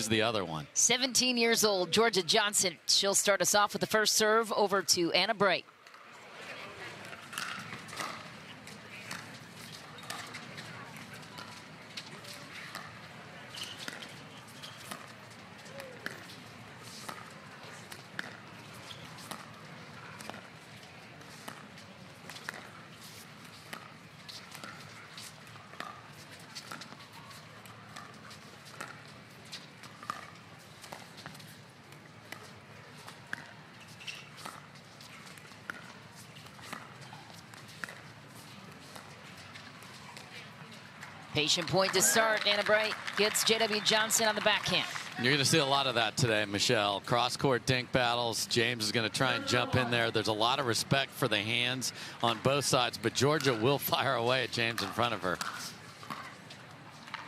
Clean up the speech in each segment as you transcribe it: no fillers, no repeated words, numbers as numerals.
lose the other one. 17 years old, Jorja Johnson. She'll start us off with the first serve over to Anna Bright. Patient point to start. Anna Bright gets J.W. Johnson on the backhand. You're going to see a lot of that today, Michelle. Cross-court dink battles. James is going to try and jump in there. There's a lot of respect for the hands on both sides, but Jorja will fire away at James in front of her.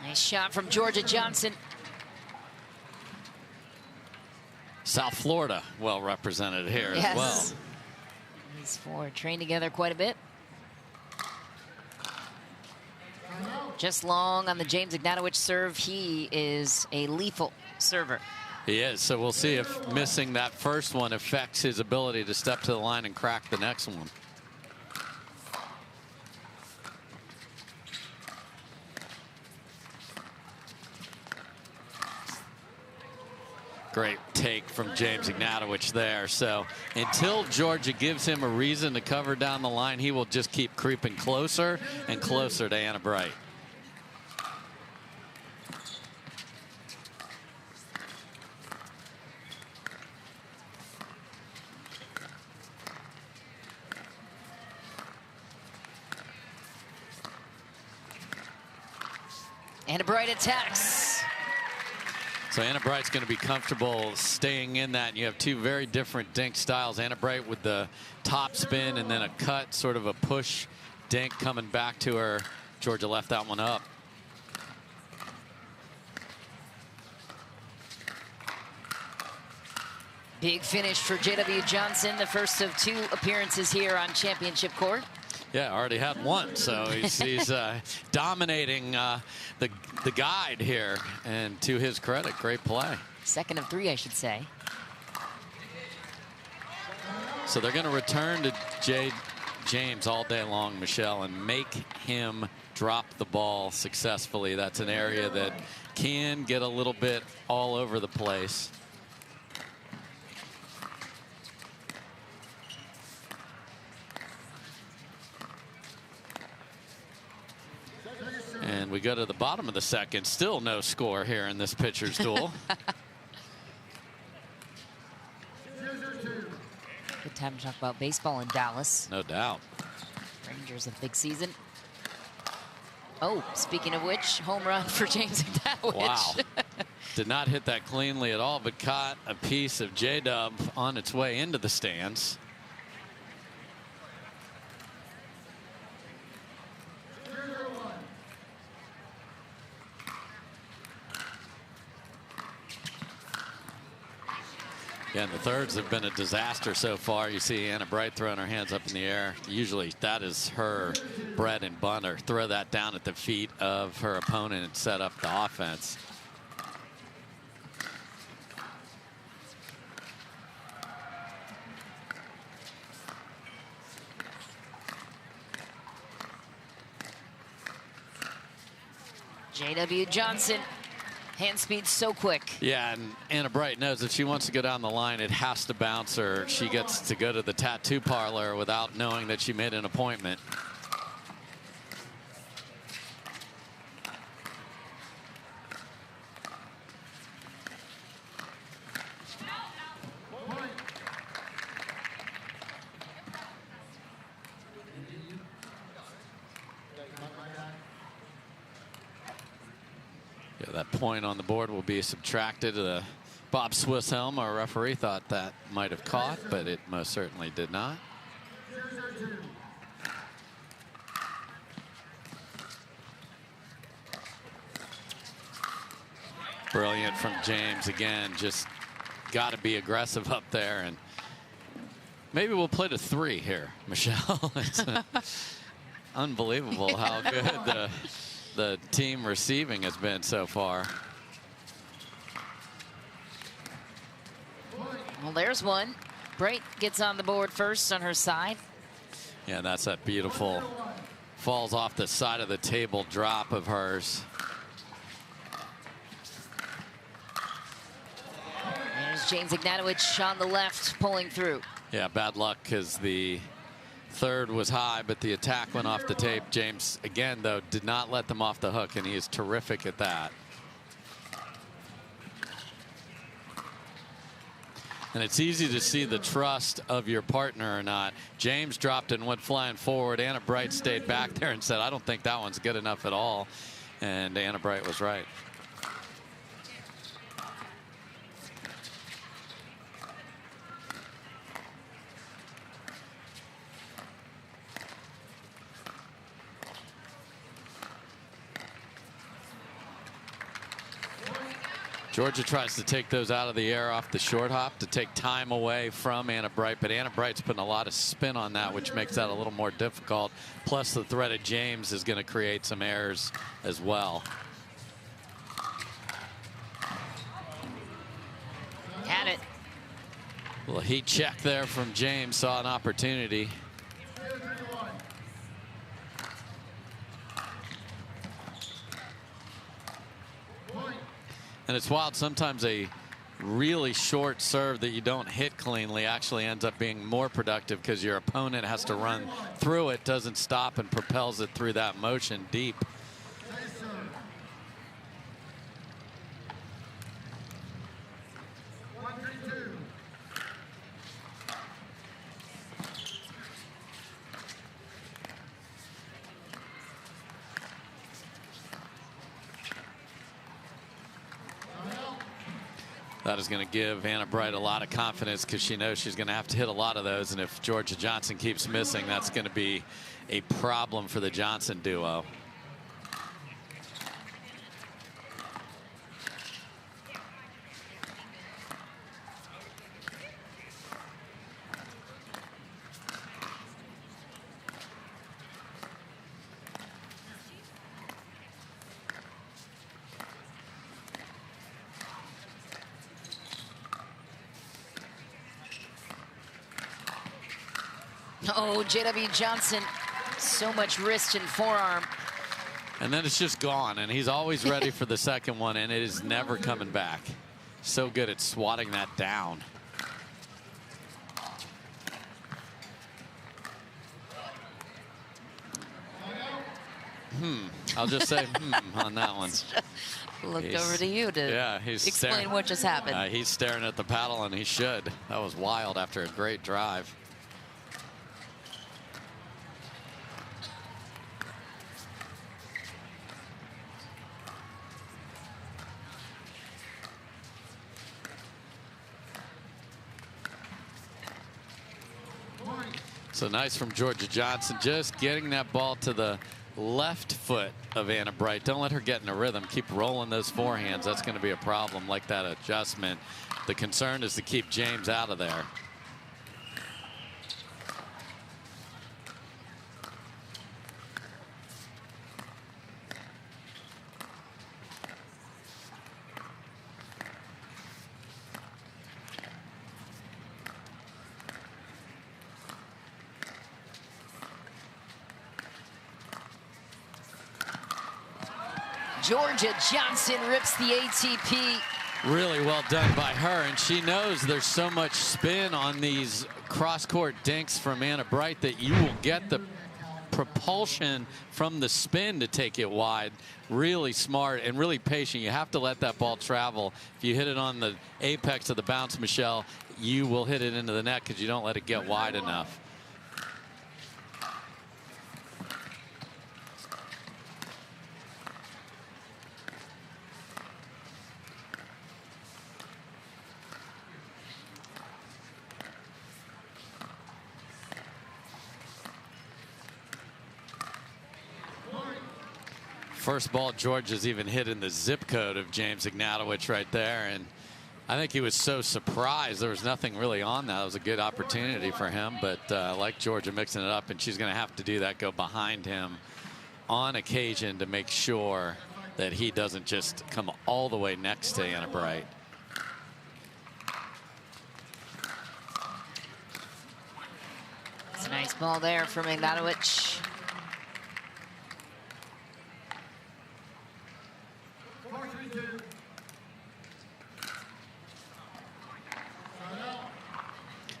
Nice shot from Jorja Johnson. South Florida well represented here as well. These four train together quite a bit. Just long on the James Ignatowich serve. He is a lethal server. He is, so we'll see if missing that first one affects his ability to step to the line and crack the next one. Great take from James Ignatowich there. So until Jorja gives him a reason to cover down the line, he will just keep creeping closer and closer to Anna Bright. Anna Bright attacks. So Anna Bright's going to be comfortable staying in that. And you have two very different dink styles. Anna Bright with the top spin and then a cut, sort of a push dink coming back to her. Jorja left that one up. Big finish for J.W. Johnson, the first of two appearances here on championship court. Yeah, already had one, so he's dominating the guide here, and to his credit, great play. Second of three, I should say. So they're going to return to James all day long, Michelle, and make him drop the ball successfully. That's an area that can get a little bit all over the place. And we go to the bottom of the second. Still no score here in this pitcher's duel. Good time to talk about baseball in Dallas. No doubt. Rangers have a big season. Oh, speaking of which, home run for James Ignatowich. Wow. Did not hit that cleanly at all, but caught a piece of J-Dub on its way into the stands. Yeah, and the thirds have been a disaster so far. You see Anna Bright throwing her hands up in the air. Usually that is her bread and butter. Throw that down at the feet of her opponent and set up the offense. J.W. Johnson. Hand speed so quick. Yeah, and Anna Bright knows if she wants to go down the line, it has to bounce her. She gets to go to the tattoo parlor without knowing that she made an appointment. Yeah, that point on the board will be subtracted. Bob Swisshelm, our referee, thought that might have caught, but it most certainly did not. Brilliant from James again. Just got to be aggressive up there, and maybe we'll play to 3 here, Michelle. It's unbelievable how good the team receiving has been so far. Well, there's one. Bright gets on the board first on her side. Yeah, that's that beautiful falls off the side of the table drop of hers. There's James Ignatowich on the left pulling through. Yeah, bad luck because the third was high, but the attack went off the tape. James, again, though, did not let them off the hook, and he is terrific at that. And it's easy to see the trust of your partner or not. James dropped and went flying forward. Anna Bright stayed back there and said, I don't think that one's good enough at all. And Anna Bright was right. Georgia tries to take those out of the air off the short hop to take time away from Anna Bright, but Anna Bright's putting a lot of spin on that, which makes that a little more difficult. Plus, the threat of James is going to create some errors as well. Had it. A little heat check there from James, saw an opportunity. And it's wild, sometimes a really short serve that you don't hit cleanly actually ends up being more productive because your opponent has to run through it, doesn't stop, and propels it through that motion deep. That is going to give Anna Bright a lot of confidence because she knows she's going to have to hit a lot of those. And if Jorja Johnson keeps missing, that's going to be a problem for the Johnson duo. Oh, JW Johnson, so much wrist and forearm. And then it's just gone, and he's always ready for the second one, and it is never coming back. So good at swatting that down. I'll just say on that one. Looked over to you to explain what just happened. He's staring at the paddle, and he should. That was wild after a great drive. So nice from Jorja Johnson, just getting that ball to the left foot of Anna Bright. Don't let her get in a rhythm. Keep rolling those forehands. That's going to be a problem, like that adjustment. The concern is to keep James out of there. Jorja Johnson rips the ATP. Really well done by her, and she knows there's so much spin on these cross-court dinks from Anna Bright that you will get the propulsion from the spin to take it wide. Really smart and really patient. You have to let that ball travel. If you hit it on the apex of the bounce, Michelle, you will hit it into the net because you don't let it get wide enough. First ball Georgia's even hit in the zip code of James Ignatowich right there, and I think he was so surprised. There was nothing really on that. It was a good opportunity for him, but I like Georgia mixing it up, and she's going to have to do that, go behind him on occasion to make sure that he doesn't just come all the way next to Anna Bright. Ball there from Ignatowich.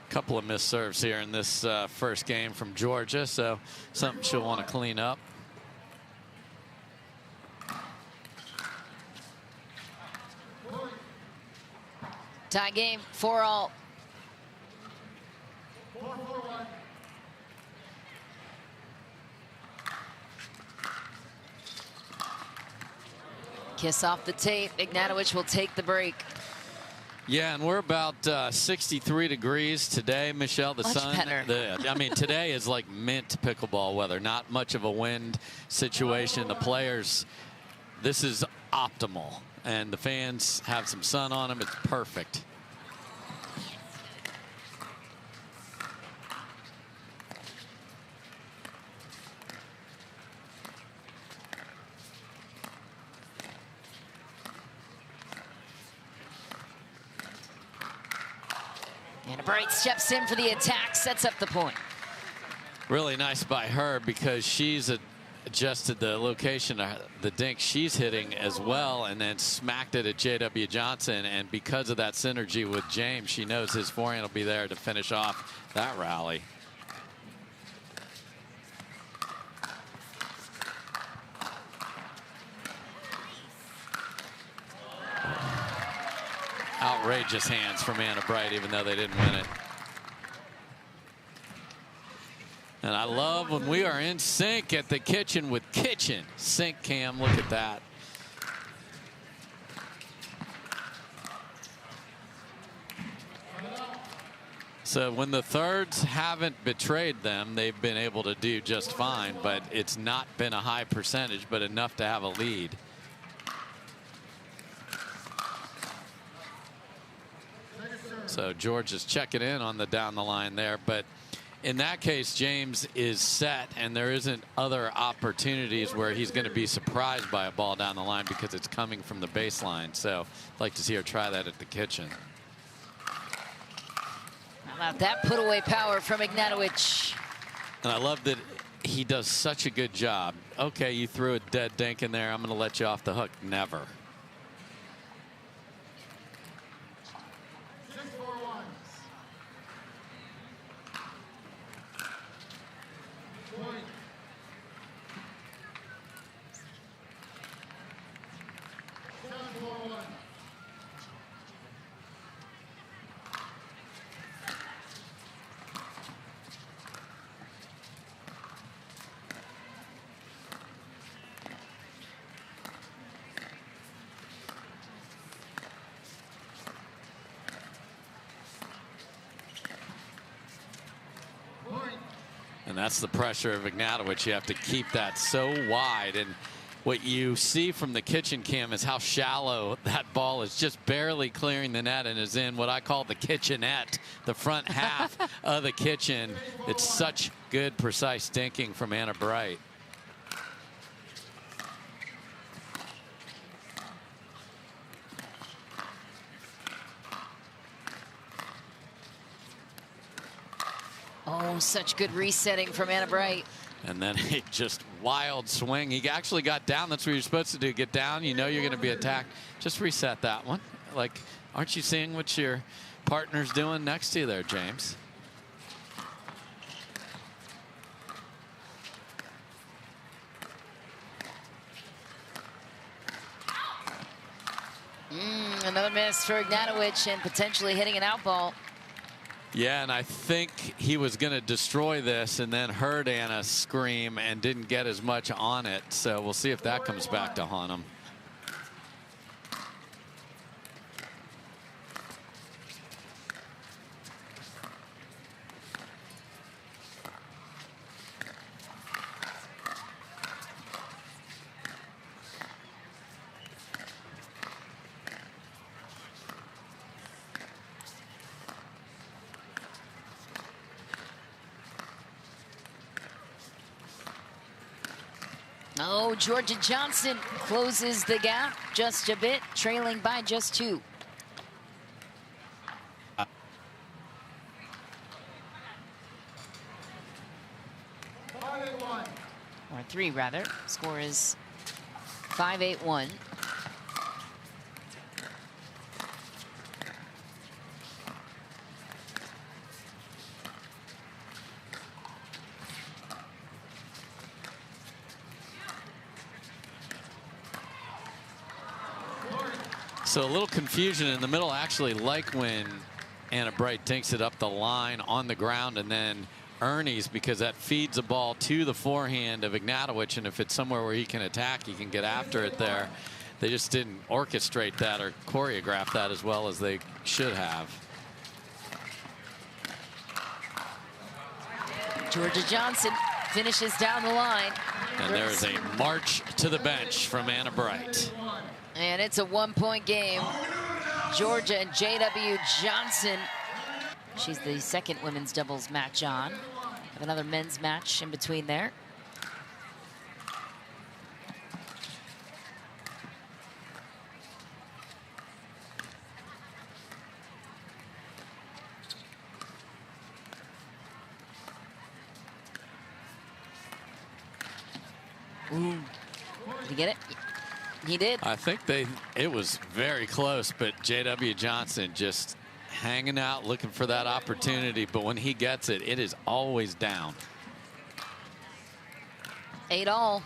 Couple of missed serves here in this first game from Georgia, so something she'll want to clean up. Tie game, 4-all. Kiss off the tape. Ignatowich will take the break. Yeah, and we're about 63 degrees today, Michelle. The Much sun. better. I mean, today is like mint pickleball weather. Not much of a wind situation. The players, this is optimal. And the fans have some sun on them. It's perfect. And Bright steps in for the attack, sets up the point. Really nice by her because she's adjusted the location of the dink she's hitting as well, and then smacked it at JW Johnson. And because of that synergy with James, she knows his forehand will be there to finish off that rally. Outrageous hands from Anna Bright, even though they didn't win it. And I love when we are in sync at the kitchen with Kitchen. Sync cam, look at that. So when the thirds haven't betrayed them, they've been able to do just fine, but it's not been a high percentage, but enough to have a lead. So George is checking in on the down the line there, but in that case, James is set, and there isn't other opportunities where he's going to be surprised by a ball down the line because it's coming from the baseline. So I'd like to see her try that at the kitchen. How about that put away power from Ignatowich? And I love that he does such a good job. Okay, you threw a dead dink in there. I'm going to let you off the hook. Never. And that's the pressure of Ignatowich. You have to keep that so wide. And what you see from the kitchen cam is how shallow that ball is, just barely clearing the net and is in what I call the kitchenette, the front half of the kitchen. It's such good, precise dinking from Anna Bright. Oh, such good resetting from Anna Bright. And then a just wild swing. He actually got down. That's what you're supposed to do. Get down. You know you're going to be attacked. Just reset that one. Like, aren't you seeing what your partner's doing next to you there, James? Another miss for Ignatowich and potentially hitting an out ball. Yeah, and I think he was going to destroy this and then heard Anna scream and didn't get as much on it. So we'll see if that comes back to haunt him. Oh, Jorja Johnson closes the gap just a bit, trailing by just 2. 5-3 rather. Score is 5-8-1. So a little confusion in the middle, actually, like when Anna Bright dinks it up the line on the ground and then Ernie's, because that feeds a ball to the forehand of Ignatowich, and if it's somewhere where he can attack, he can get after it there. They just didn't orchestrate that or choreograph that as well as they should have. Jorja Johnson finishes down the line. And there's a march to the bench from Anna Bright. And it's a 1-point game. Jorja and JW Johnson. She's the second women's doubles match on. Have another men's match in between there. Ooh. Did he get it? He did. I think it was very close, but JW Johnson just hanging out, looking for that opportunity. But when he gets it, it is always down. 8-all.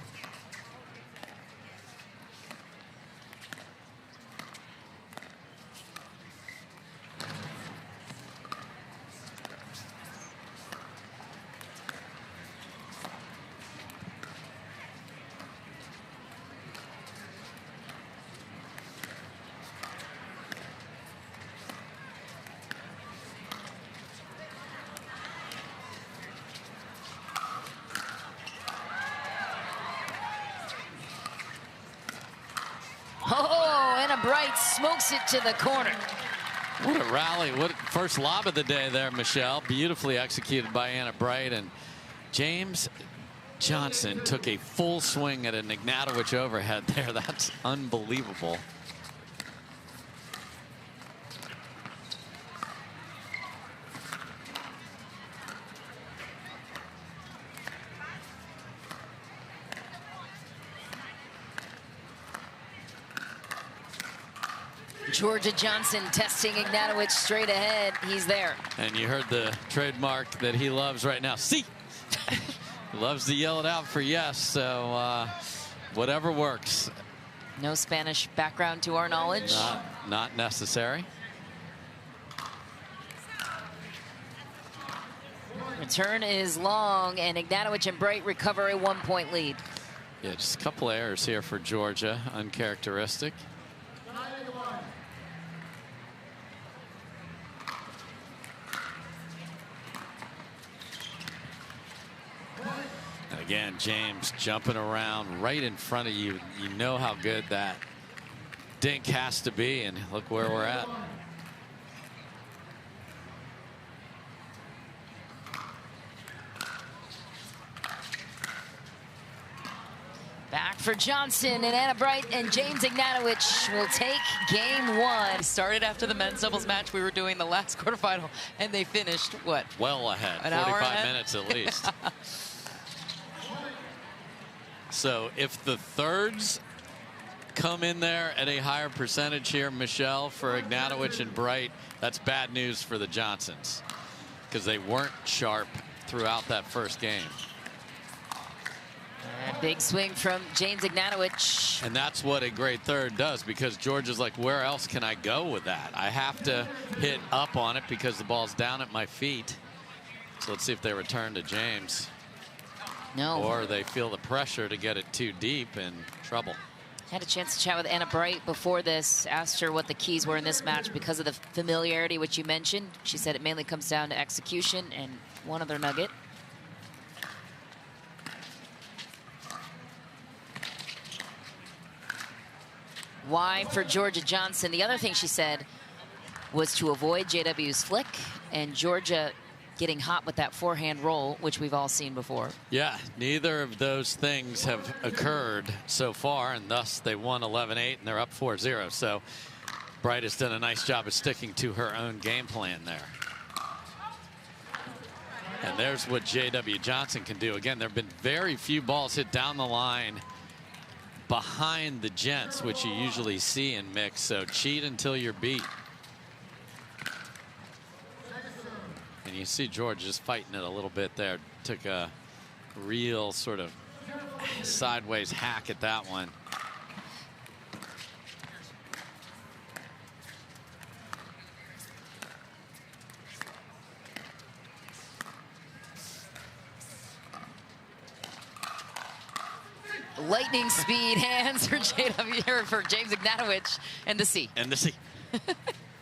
Oh, Anna Bright smokes it to the corner. What a rally. What first lob of the day there, Michelle. Beautifully executed by Anna Bright. And James Johnson took a full swing at an Ignatowich overhead there. That's unbelievable. Jorja Johnson testing Ignatowich straight ahead. He's there. And you heard the trademark that he loves right now. See, he loves to yell it out for yes. So whatever works. No Spanish background to our knowledge. Not necessary. Return is long, and Ignatowich and Bright recover a 1-point lead. Yeah, just a couple errors here for Jorja, uncharacteristic. Again, James jumping around right in front of you. You know how good that dink has to be, and look where we're at. Back for Johnson, and Anna Bright and James Ignatowich will take game one. We started after the men's doubles match. We were doing the last quarterfinal, and they finished, what? Well ahead, An hour 45 ahead? minutes at least. So if the thirds come in there at a higher percentage here, Michelle, for Ignatowich and Bright, that's bad news for the Johnsons because they weren't sharp throughout that first game. A big swing from James Ignatowich. And that's what a great third does, because George is like, where else can I go with that? I have to hit up on it because the ball's down at my feet. So let's see if they return to James. No. Or they feel the pressure to get it too deep and trouble. Had a chance to chat with Anna Bright before this. Asked her what the keys were in this match because of the familiarity, which you mentioned. She said it mainly comes down to execution, and one other nugget. Why for Jorja Johnson? The other thing she said was to avoid JW's flick, and Jorja getting hot with that forehand roll, which we've all seen before. Yeah, neither of those things have occurred so far, and thus they won 11-8, and they're up 4-0. So Bright has done a nice job of sticking to her own game plan there. And there's what J.W. Johnson can do. Again, there have been very few balls hit down the line behind the gents, which you usually see in mix. So cheat until you're beat. And you see George just fighting it a little bit there. Took a real sort of sideways hack at that one. Lightning speed hands for for James Ignatowich, and the C. And the C.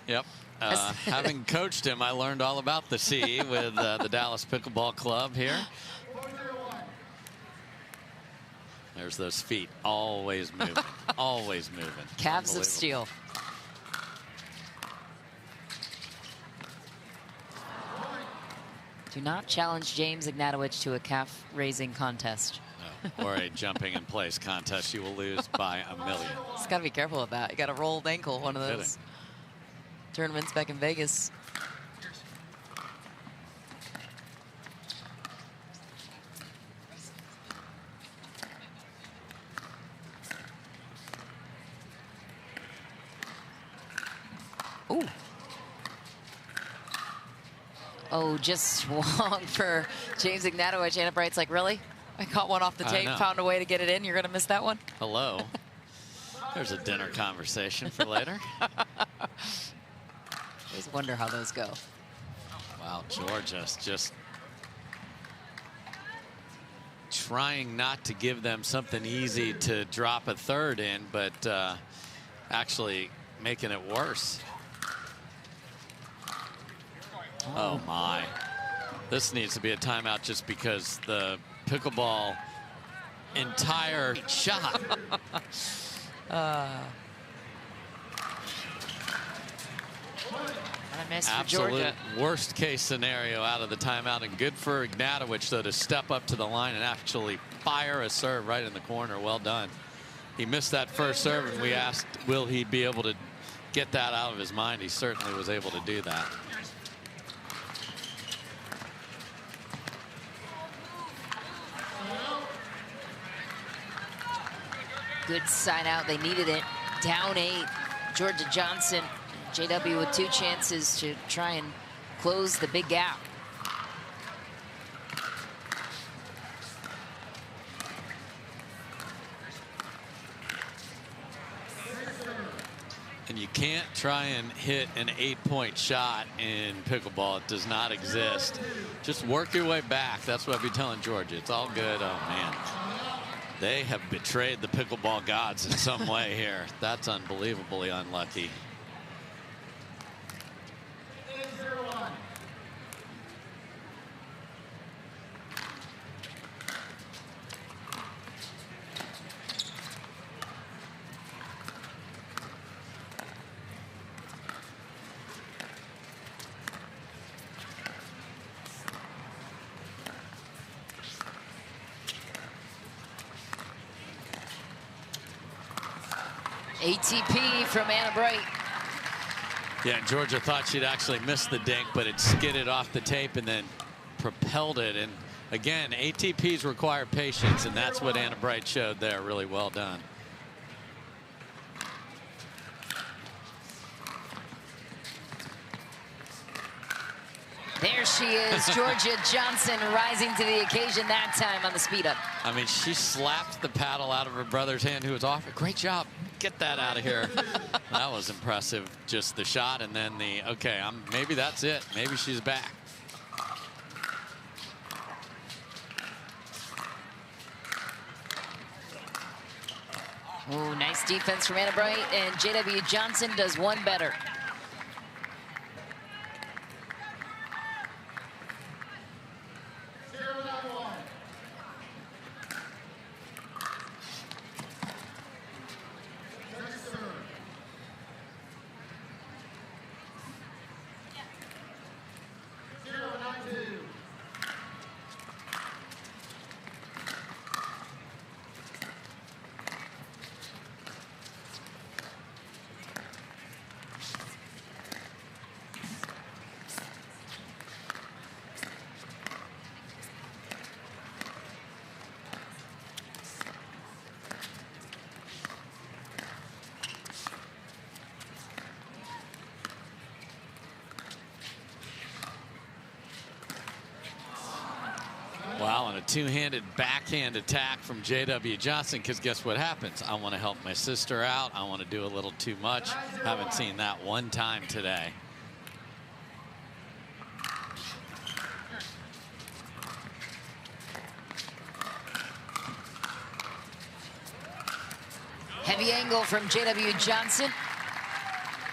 Yep. Having coached him, I learned all about the C with the Dallas Pickleball Club here. There's those feet, always moving, always moving. Calves of steel. Do not challenge James Ignatowich to a calf-raising contest. No, or a jumping in place contest. You will lose by a million. Just got to be careful with that. You got a rolled ankle, one of those tournaments back in Vegas. Ooh. Oh, just swung for James Ignatowich. Anna Bright's like, really? I caught one off the tape, found a way to get it in. You're going to miss that one? Hello. There's a dinner conversation for later. Always wonder how those go. Wow, Georgia's just trying not to give them something easy to drop a third in, but actually making it worse. Oh my. This needs to be a timeout just because the pickleball entire shot. Absolute worst case scenario out of the timeout, and good for Ignatowich though to step up to the line and actually fire a serve right in the corner. Well done. He missed that first serve, and we asked, will he be able to get that out of his mind? He certainly was able to do that. Good side out. They needed it. Down 8. Jorja Johnson, JW with 2 chances to try and close the big gap. And you can't try and hit an 8-point shot in pickleball. It does not exist. Just work your way back. That's what I'd be telling Georgia. It's all good. Oh, man. They have betrayed the pickleball gods in some way here. That's unbelievably unlucky. ATP from Anna Bright. Yeah, and Georgia thought she'd actually missed the dink, but it skidded off the tape and then propelled it. And again, ATPs require patience, and that's what Anna Bright showed there. Really well done. There she is, Jorja Johnson rising to the occasion that time on the speed up. I mean, she slapped the paddle out of her brother's hand who was off. Great job. Get that out of here. That was impressive. Just the shot and then the, okay, maybe that's it. Maybe she's back. Oh, nice defense from Anna Bright, and J.W. Johnson does one better. on a two-handed backhand attack from J.W. Johnson, because guess what happens? I want to help my sister out. I want to do a little too much. Haven't seen that one time today. Heavy angle from J.W. Johnson.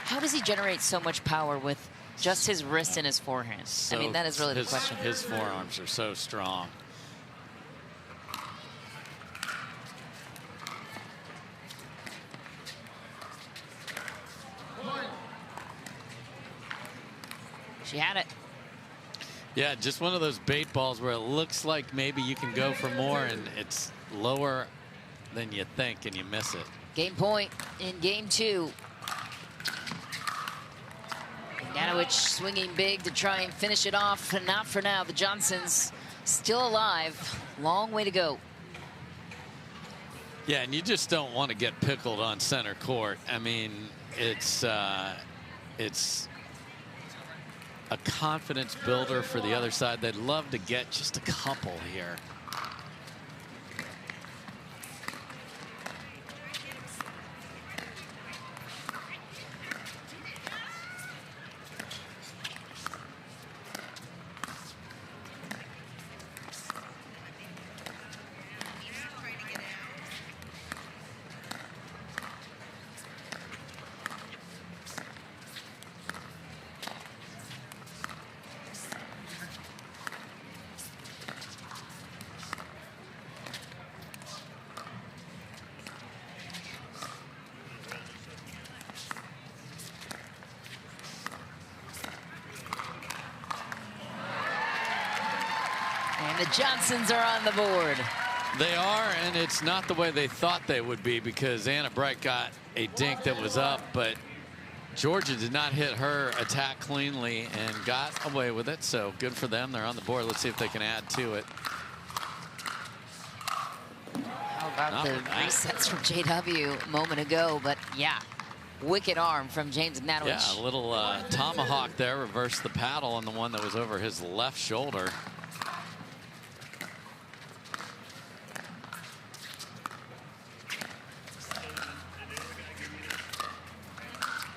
How does he generate so much power with just his wrist and his forehand? So I mean, that is really the question. His forearms are so strong. She had it. Yeah, just one of those bait balls where it looks like maybe you can go for more and it's lower than you think and you miss it. Game point in game 2. Ignatowich swinging big to try and finish it off, and not for now. The Johnsons still alive. Long way to go. Yeah, and you just don't want to get pickled on center court. I mean, it's a confidence builder for the other side. They'd love to get just a couple here. The Johnsons are on the board. They are, and it's not the way they thought they would be, because Anna Bright got a dink that was up, but Georgia did not hit her attack cleanly and got away with it. So good for them. They're on the board. Let's see if they can add to it. How about the resets from JW a moment ago? But yeah, wicked arm from James Ignatowich. Yeah, a little tomahawk there, reversed the paddle on the one that was over his left shoulder.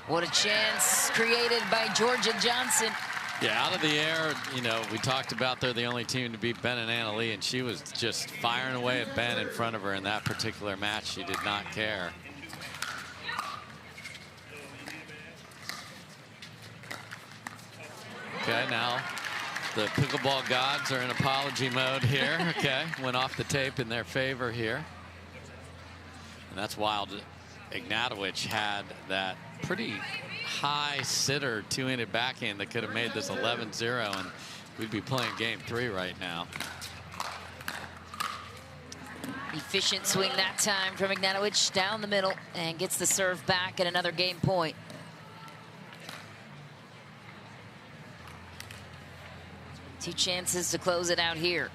What a chance created by Jorja Johnson. Yeah, out of the air, you know, we talked about they're the only team to beat Ben and Anna Leigh, and she was just firing away at Ben in front of her in that particular match. She did not care. Okay, now the pickleball gods are in apology mode here. Okay, went off the tape in their favor here. And that's wild. Ignatowich had that pretty high sitter two-handed backhand that could have made this 11-0, and we'd be playing game 3 right now. Efficient swing that time from Ignatowich down the middle, and gets the serve back at another game point. Two chances to close it out here.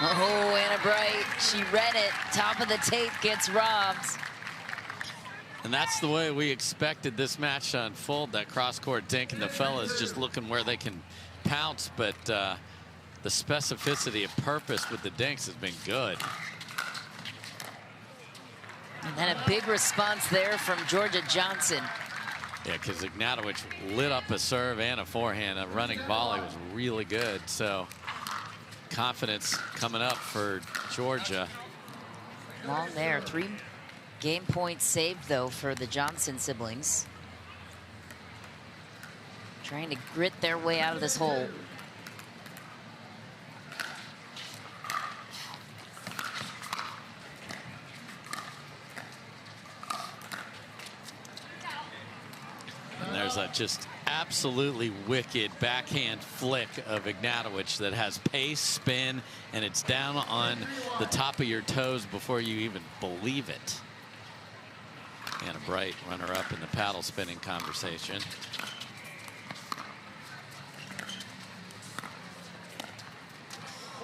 Oh, Anna Bright, she read it. Top of the tape gets robbed. And that's the way we expected this match to unfold, that cross-court dink, and the fellas just looking where they can pounce, but the specificity of purpose with the dinks has been good. And then a big response there from Jorja Johnson. Yeah, because Ignatowich lit up a serve and a forehand. A running volley was really good, so confidence coming up for Georgia. Long there. 3 game points saved, though, for the Johnson siblings. Trying to grit their way out of this hole. there's a just absolutely wicked backhand flick of Ignatowich that has pace, spin, and it's down on the top of your toes before you even believe it. Anna Bright, runner-up in the paddle spinning conversation.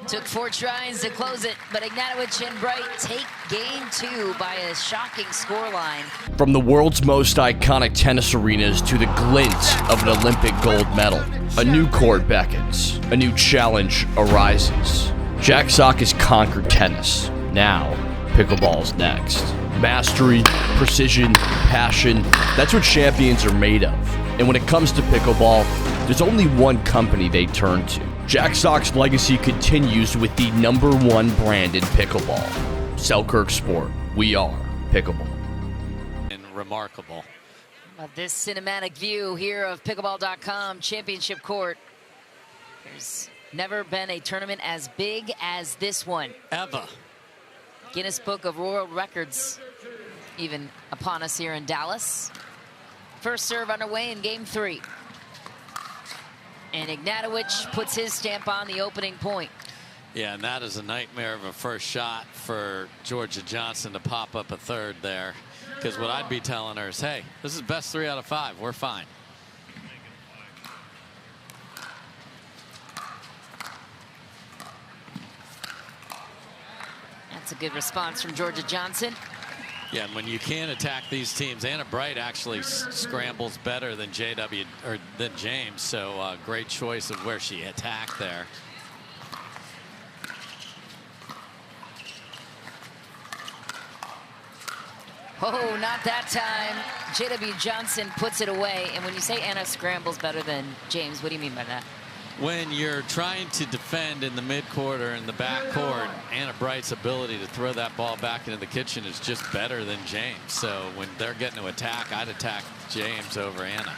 Took 4 tries to close it, but Ignatowich and Bright take game 2 by a shocking scoreline. From the world's most iconic tennis arenas to the glint of an Olympic gold medal, a new court beckons, a new challenge arises. Jack Sock has conquered tennis. Now, pickleball's next. Mastery, precision, passion, that's what champions are made of. And when it comes to pickleball, there's only one company they turn to. Jack Sock's legacy continues with the #1 brand in pickleball. Selkirk Sport. We are pickleball. And remarkable. This cinematic view here of pickleball.com championship court. There's never been a tournament as big as this one. Ever. Guinness Book of World Records even upon us here in Dallas. First serve underway in game 3. And Ignatowich puts his stamp on the opening point. Yeah, and that is a nightmare of a first shot for Jorja Johnson to pop up a third there. Because what I'd be telling her is, hey, this is best 3 out of 5. We're fine. That's a good response from Jorja Johnson. Yeah, and when you can't attack these teams, Anna Bright actually scrambles better than than James. So great choice of where she attacked there. Oh, not that time. JW Johnson puts it away. And when you say Anna scrambles better than James, what do you mean by that? When you're trying to defend in the mid-court or in the back-court, Anna Bright's ability to throw that ball back into the kitchen is just better than James. So when they're getting to attack, I'd attack James over Anna.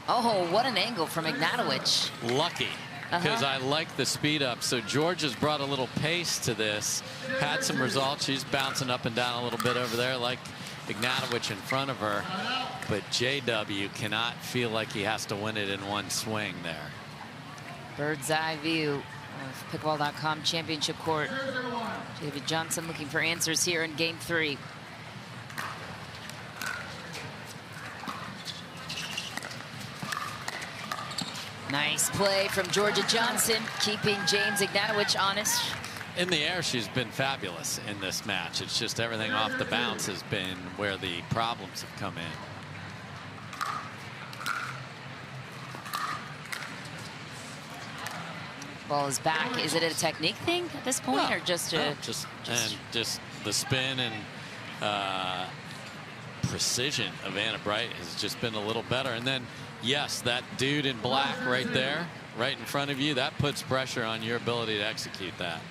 Oh, what an angle from Ignatowich. Lucky. Because I like the speed up. So Georgia's brought a little pace to this, had some results. She's bouncing up and down a little bit over there like Ignatowich in front of her. But JW cannot feel like he has to win it in one swing there. Bird's eye view of Pickleball.com championship court. JW Johnson looking for answers here in game 3. Nice play from Jorja Johnson, keeping James Ignatowich honest. In the air, she's been fabulous in this match. It's just everything off the bounce has been where the problems have come in. Ball is back. Is it a technique thing at this point, No, or just a... no, just the spin and precision of Anna Bright has just been a little better. And then, yes, that dude in black right there, right in front of you, that puts pressure on your ability to execute that.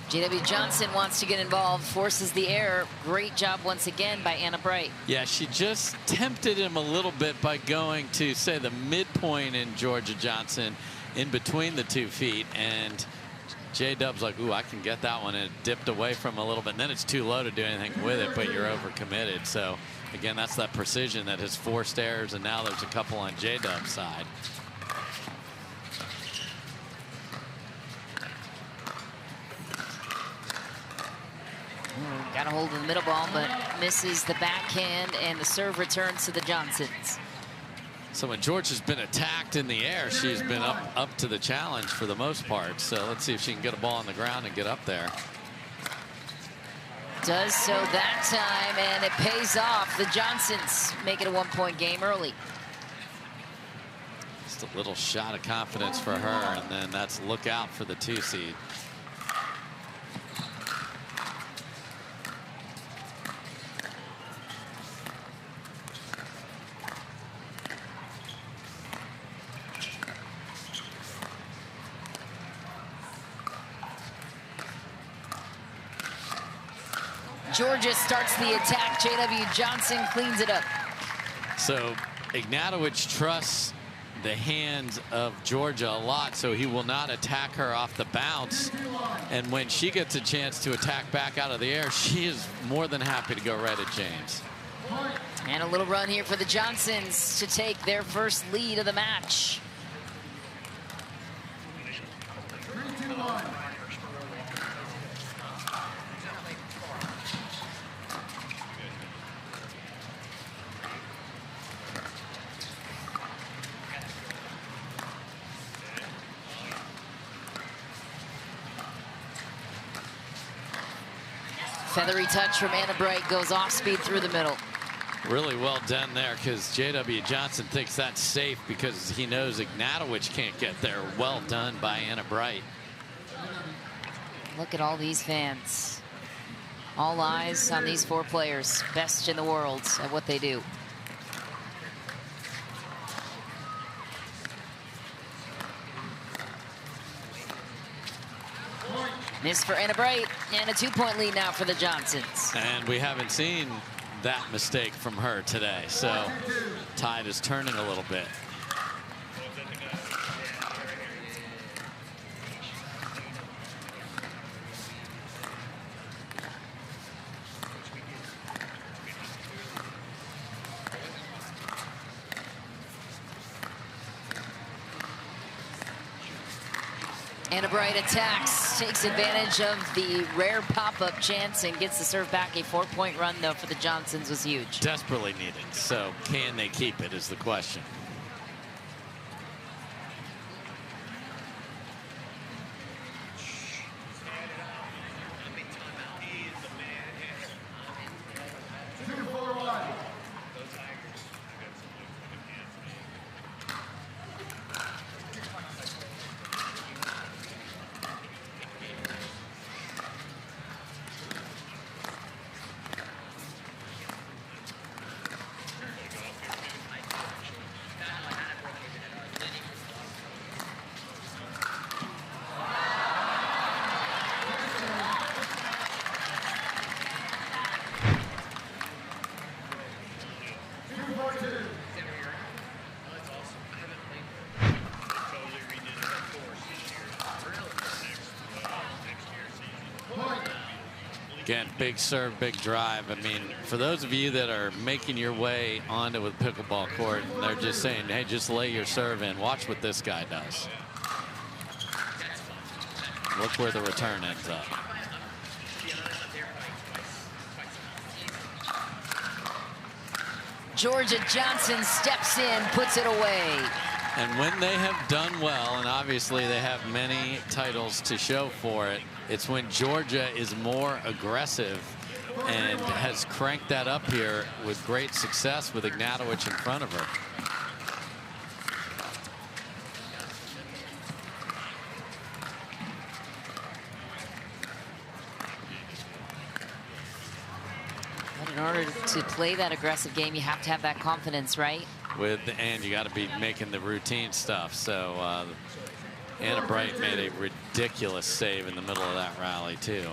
JW Johnson wants to get involved, forces the error. Great job once again by Anna Bright. Yeah, she just tempted him a little bit by going to, say, the midpoint in Jorja Johnson in between the 2 feet. And J-Dub's like, ooh, I can get that one. And it dipped away from a little bit. And then it's too low to do anything with it, but you're overcommitted. So, again, that's that precision that has forced errors. And now there's a couple on J-Dub's side. Got a hold of the middle ball, but misses the backhand, and the serve returns to the Johnsons. So when George has been attacked in the air, she's been up to the challenge for the most part. So let's see if she can get a ball on the ground and get up there. Does so that time, and it pays off. The Johnsons make it a 1-point game early. Just a little shot of confidence for her, and then that's look out for the 2 seed. Jorja starts the attack. JW Johnson cleans it up. So Ignatowich trusts the hands of Jorja a lot, so he will not attack her off the bounce. And when she gets a chance to attack back out of the air, she is more than happy to go right at James. And a little run here for the Johnsons to take their first lead of the match. Feathery touch from Anna Bright, goes off speed through the middle. Really well done there, because JW Johnson thinks that's safe because he knows Ignatowich can't get there. Well done by Anna Bright. Look at all these fans. All eyes on these four players, best in the world at what they do. Miss for Anna Bright, and a 2-point lead now for the Johnsons. And we haven't seen that mistake from her today, so tide is turning a little bit. Anna Bright attacks, takes advantage of the rare pop-up chance and gets the serve back. A 4-point run, though, for the Johnsons was huge. Desperately needed, so can they keep it is the question. Again, big serve, big drive. I mean, for those of you that are making your way onto a pickleball court, and they're just saying, hey, just lay your serve in. Watch what this guy does. Look where the return ends up. Jorja Johnson steps in, puts it away. And when they have done well, and obviously they have many titles to show for it, it's when Jorja is more aggressive and has cranked that up here with great success with Ignatowich in front of her. But in order to play that aggressive game, you have to have that confidence, right? And you got to be making the routine stuff. So Anna Bright made a ridiculous save in the middle of that rally too.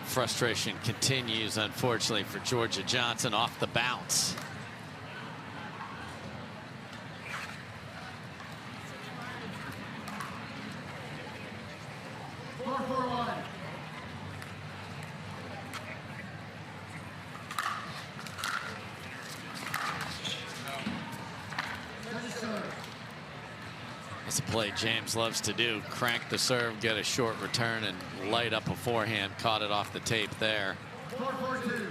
Frustration continues, unfortunately, for Jorja Johnson off the bounce. That's a play James loves to do. Crank the serve, get a short return, and light up a forehand. Caught it off the tape there. 4-4-2.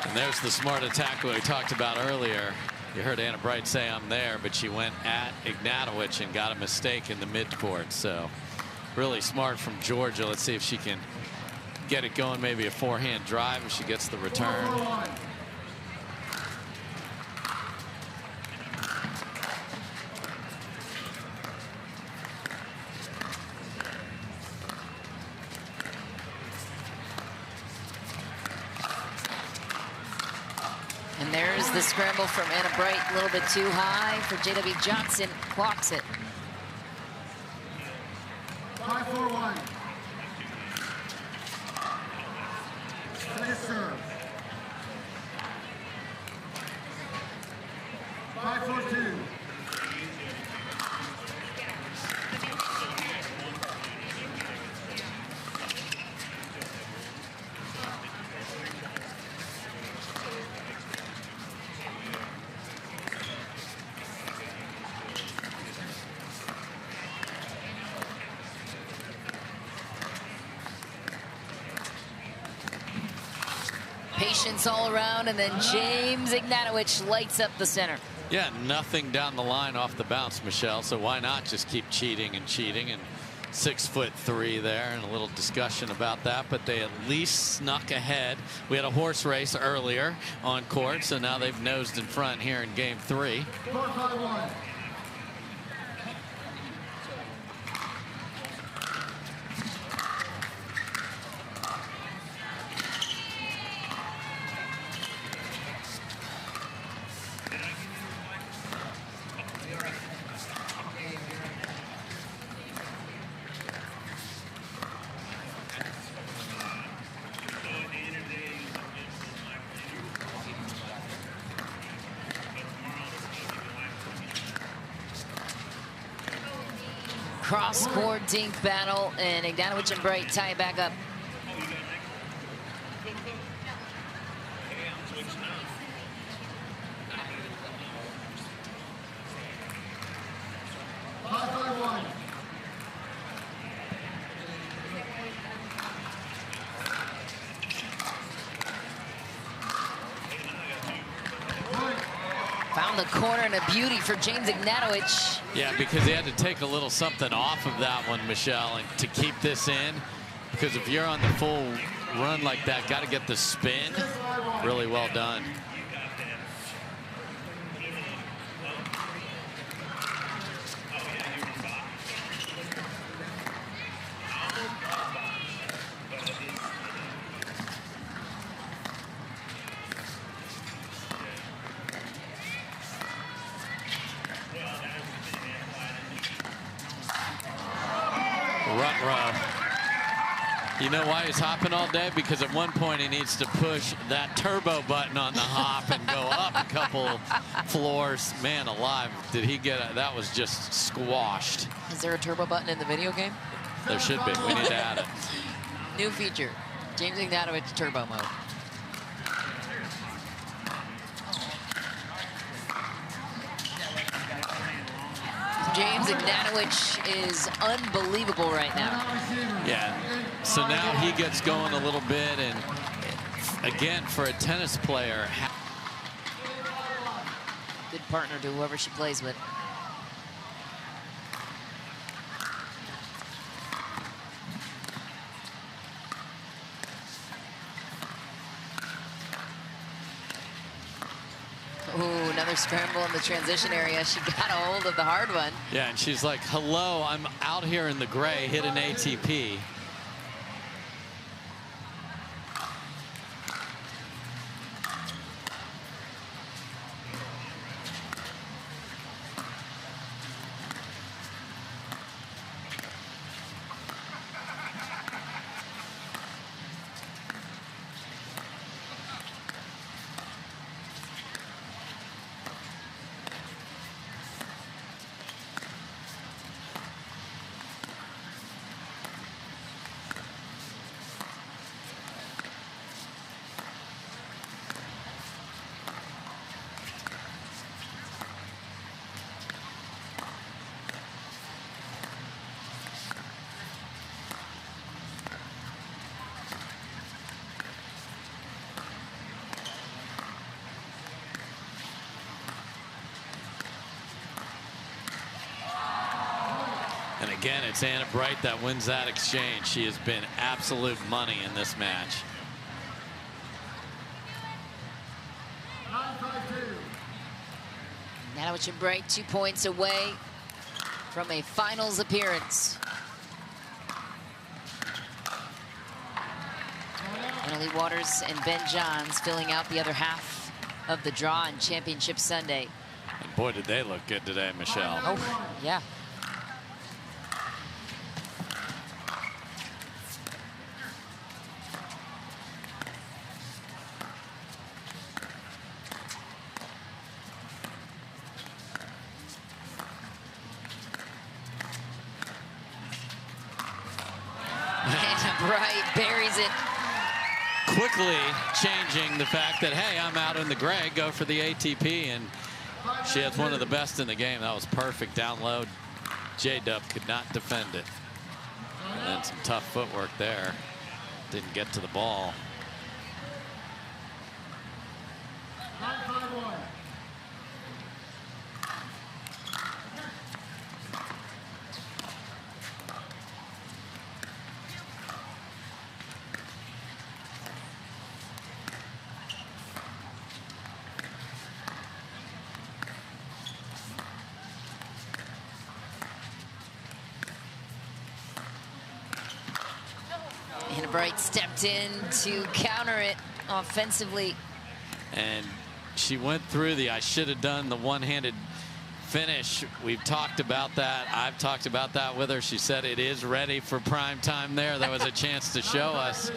And there's the smart attack that we talked about earlier. You heard Anna Bright say I'm there, but she went at Ignatowich and got a mistake in the midcourt. So really smart from Georgia. Let's see if she can get it going, maybe a forehand drive if she gets the return. And there's the scramble from Anna Bright, a little bit too high for J.W. Johnson, clocks it. 5-4-1. Second serve. 5-4-2. Patience all around, and then James Ignatowich lights up the center. Yeah, nothing down the line off the bounce, Michelle. So why not just keep cheating and cheating? And 6'3" there, and a little discussion about that, but they at least snuck ahead. We had a horse race earlier on court, so now they've nosed in front here in game 3. 4-5-1. Cross-court dink battle, and Ignatowich and Bright tie it back up. Found the corner and a beauty for James Ignatowich. Yeah, because he had to take a little something off of that one, Michelle, and to keep this in. Because if you're on the full run like that, got to get the spin. Really well done. You know why he's hopping all day? Because at one point he needs to push that turbo button on the hop and go up a couple floors. Man alive, did he get it? That was just squashed. Is there a turbo button in the video game? There should be. We need to add it. New feature, James Ignatowich turbo mode. James Ignatowich is unbelievable right now. Yeah, so now he gets going a little bit, and again, for a tennis player. Good partner to whoever she plays with. Ooh, another scramble in the transition area. She got a hold of the hard one. Yeah, and she's like, hello, I'm out here in the gray, hit an ATP. Again, it's Anna Bright that wins that exchange. She has been absolute money in this match. 9-5-2. Ignatowich and Bright 2 points away from a finals appearance. Emily Waters and Ben Johns filling out the other half of the draw on Championship Sunday. And boy, did they look good today, Michelle. Oh, yeah. Bright buries it. Quickly changing the fact that, hey, I'm out in the gray, go for the ATP, and she has one of the best in the game. That was perfect down low. J-Dub could not defend it. And then some tough footwork there. Didn't get to the ball. 9-5-1. Anna Bright stepped in to counter it offensively. And she went through the, I should have done the one-handed finish. We've talked about that. I've talked about that with her. She said it is ready for prime time there. That was a chance to show us.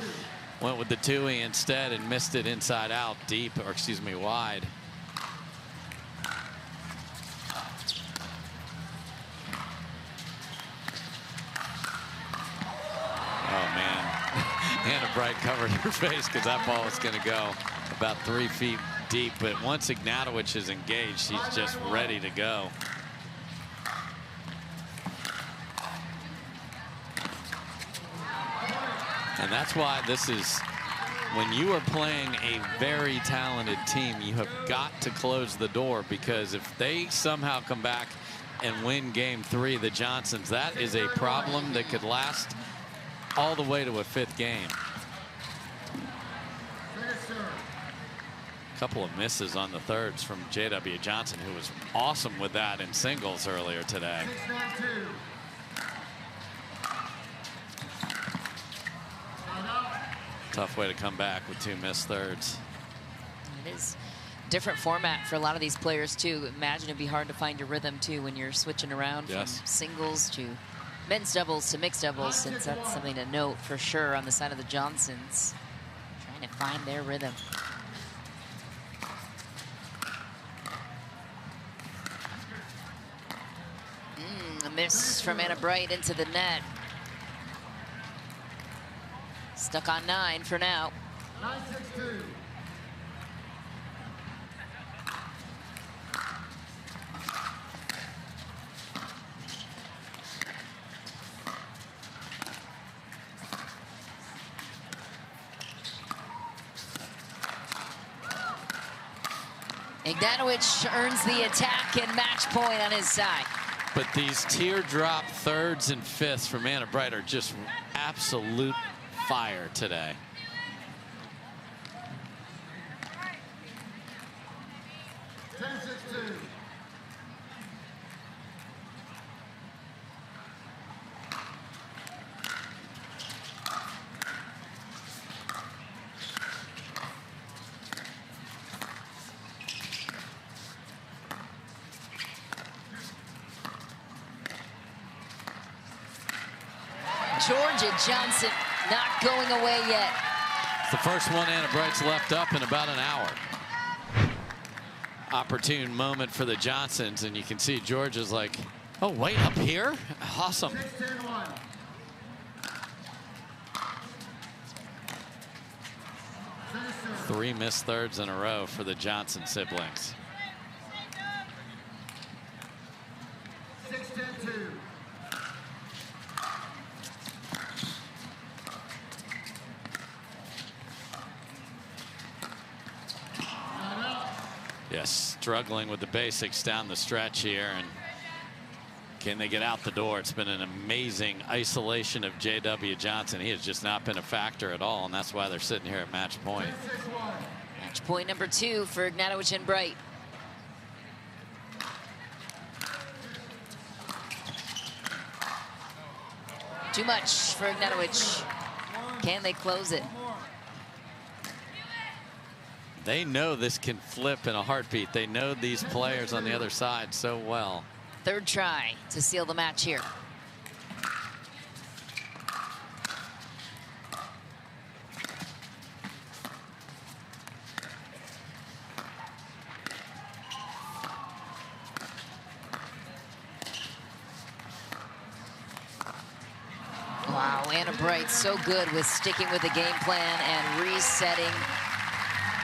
Went with the two-y instead and missed it inside out deep, or excuse me, wide. Oh, man. Anna Bright covered her face because that ball was going to go about 3 feet deep. But once Ignatowich is engaged, she's just ready to go. And that's why this is, when you are playing a very talented team, you have got to close the door, because if they somehow come back and win game 3, the Johnsons, that is a problem that could last all the way to a 5th game. A couple of misses on the thirds from J.W. Johnson, who was awesome with that in singles earlier today. 6-9-2. Tough way to come back with 2 missed thirds. It is different format for a lot of these players too. Imagine it'd be hard to find your rhythm too when you're switching around from singles to men's doubles to mixed doubles, since that's something to note for sure on the side of the Johnsons. Trying to find their rhythm. A miss from Anna Bright into the net. Stuck on 9 for now. 9-6-2. Ignatowich earns the attack and match point on his side. But these teardrop thirds and fifths from Anna Bright are just absolute fire today. Jorja Johnson not going away yet. It's the first one Anna Bright's left up in about an hour. Opportune moment for the Johnsons, and you can see Georgia's like, oh, wait, up here? Awesome. 6-10-1. Three missed thirds in a row for the Johnson siblings. 6-10-2. Yes, struggling with the basics down the stretch here, and Can they get out the door? It's been an amazing isolation of J.W. Johnson. He has just not been a factor at all, and that's why they're sitting here at match point. Match point number 2 for Ignatowich and Bright. Too much for Ignatowich. Can they close it? They know this can flip in a heartbeat. They know these players on the other side so well. Third try to seal the match here. Wow, Anna Bright so good with sticking with the game plan and resetting